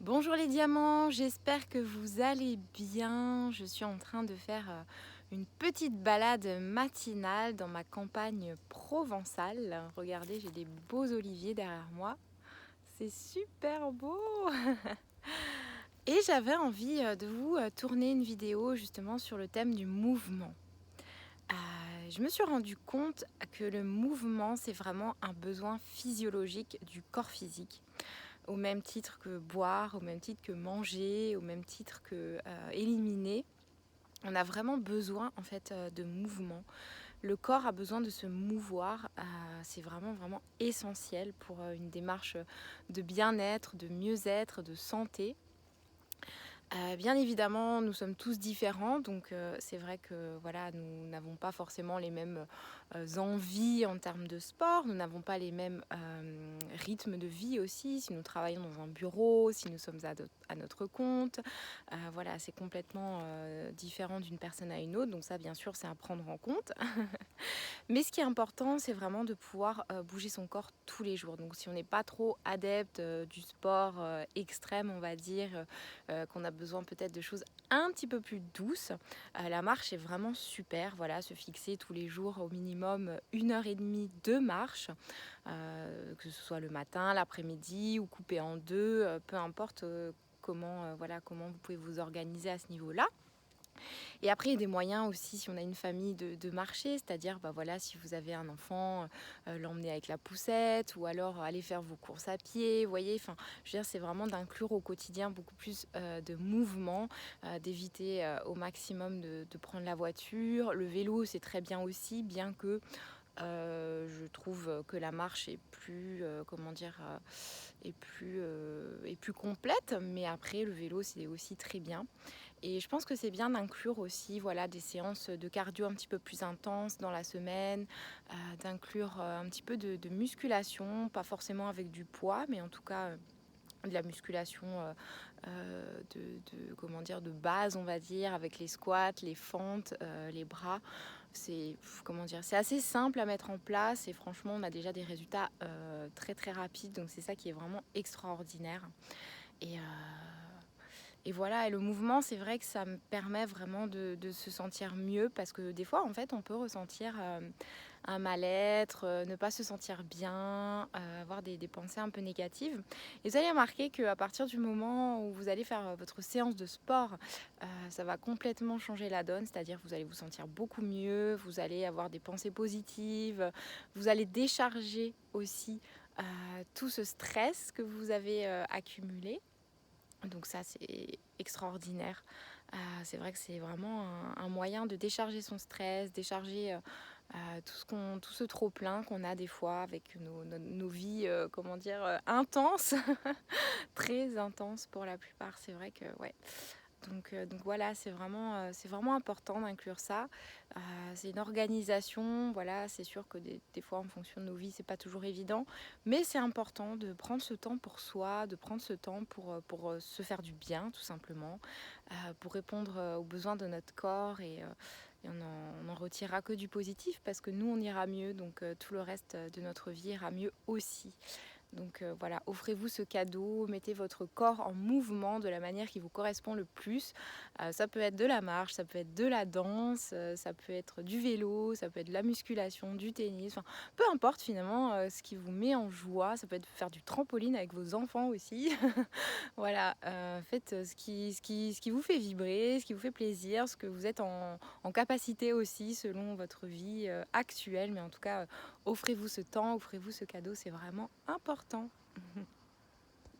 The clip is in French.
Bonjour les diamants, j'espère que vous allez bien. Je suis en train de faire une petite balade matinale dans ma campagne provençale. Regardez, j'ai des beaux oliviers derrière moi. C'est super beau. Et j'avais envie de vous tourner une vidéo justement sur le thème du mouvement. Je me suis rendu compte que le mouvement, c'est vraiment un besoin physiologique du corps physique. Au même titre que boire, au même titre que manger, au même titre que éliminer. On a vraiment besoin en fait de mouvement. Le corps a besoin de se mouvoir. C'est vraiment essentiel pour une démarche de bien-être, de mieux-être, de santé. Bien évidemment, nous sommes tous différents, donc c'est vrai que voilà, nous n'avons pas forcément les mêmes envies en termes de sport, nous n'avons pas les mêmes rythmes de vie aussi, si nous travaillons dans un bureau, si nous sommes à notre compte, voilà, c'est complètement différent d'une personne à une autre, donc ça bien sûr c'est à prendre en compte. Mais ce qui est important, c'est vraiment de pouvoir bouger son corps tous les jours. Donc si on n'est pas trop adepte du sport extrême, on va dire, qu'on a besoin peut-être de choses un petit peu plus douces, la marche est vraiment super. Voilà, se fixer tous les jours au minimum 1 heure et demie de marche, que ce soit le matin, l'après-midi ou coupé en deux, peu importe comment vous pouvez vous organiser à ce niveau-là. Et après, il y a des moyens aussi, si on a une famille, de marcher, c'est-à-dire, voilà, si vous avez un enfant, l'emmener avec la poussette, ou alors aller faire vos courses à pied, vous voyez, enfin, je veux dire, c'est vraiment d'inclure au quotidien beaucoup plus de mouvement, d'éviter au maximum de prendre la voiture. Le vélo, c'est très bien aussi, bien que je trouve que la marche est plus, est plus complète, mais après, le vélo, c'est aussi très bien. Et je pense que c'est bien d'inclure aussi voilà, des séances de cardio un petit peu plus intenses dans la semaine, d'inclure un petit peu de musculation, pas forcément avec du poids, mais en tout cas de la musculation de base, on va dire, avec les squats, les fentes, les bras. C'est assez simple à mettre en place et franchement, on a déjà des résultats très rapides, donc c'est ça qui est vraiment extraordinaire. Et, et voilà, et le mouvement, c'est vrai que ça me permet vraiment de se sentir mieux parce que des fois, en fait, on peut ressentir un mal-être, ne pas se sentir bien, avoir des pensées un peu négatives. Et vous allez remarquer qu'à partir du moment où vous allez faire votre séance de sport, ça va complètement changer la donne, c'est-à-dire que vous allez vous sentir beaucoup mieux, vous allez avoir des pensées positives, vous allez décharger aussi tout ce stress que vous avez accumulé. Donc ça, c'est extraordinaire. C'est vrai que c'est vraiment un moyen de décharger son stress, décharger tout ce trop-plein qu'on a des fois avec nos vies, intenses, très intenses pour la plupart. C'est vrai que, ouais. Donc voilà, c'est vraiment important d'inclure ça. C'est une organisation, voilà, c'est sûr que des fois en fonction de nos vies, c'est pas toujours évident, mais c'est important de prendre ce temps pour soi, de prendre ce temps pour se faire du bien tout simplement, pour répondre aux besoins de notre corps et on en retirera que du positif parce que nous on ira mieux, donc tout le reste de notre vie ira mieux aussi. Donc voilà, offrez-vous ce cadeau, mettez votre corps en mouvement de la manière qui vous correspond le plus. Ça peut être de la marche, ça peut être de la danse, ça peut être du vélo, ça peut être de la musculation, du tennis, enfin, peu importe finalement ce qui vous met en joie. Ça peut être faire du trampoline avec vos enfants aussi. Voilà, faites ce qui vous fait vibrer, ce qui vous fait plaisir, ce que vous êtes en capacité aussi selon votre vie actuelle. Mais en tout cas, offrez-vous ce temps, offrez-vous ce cadeau, c'est vraiment important.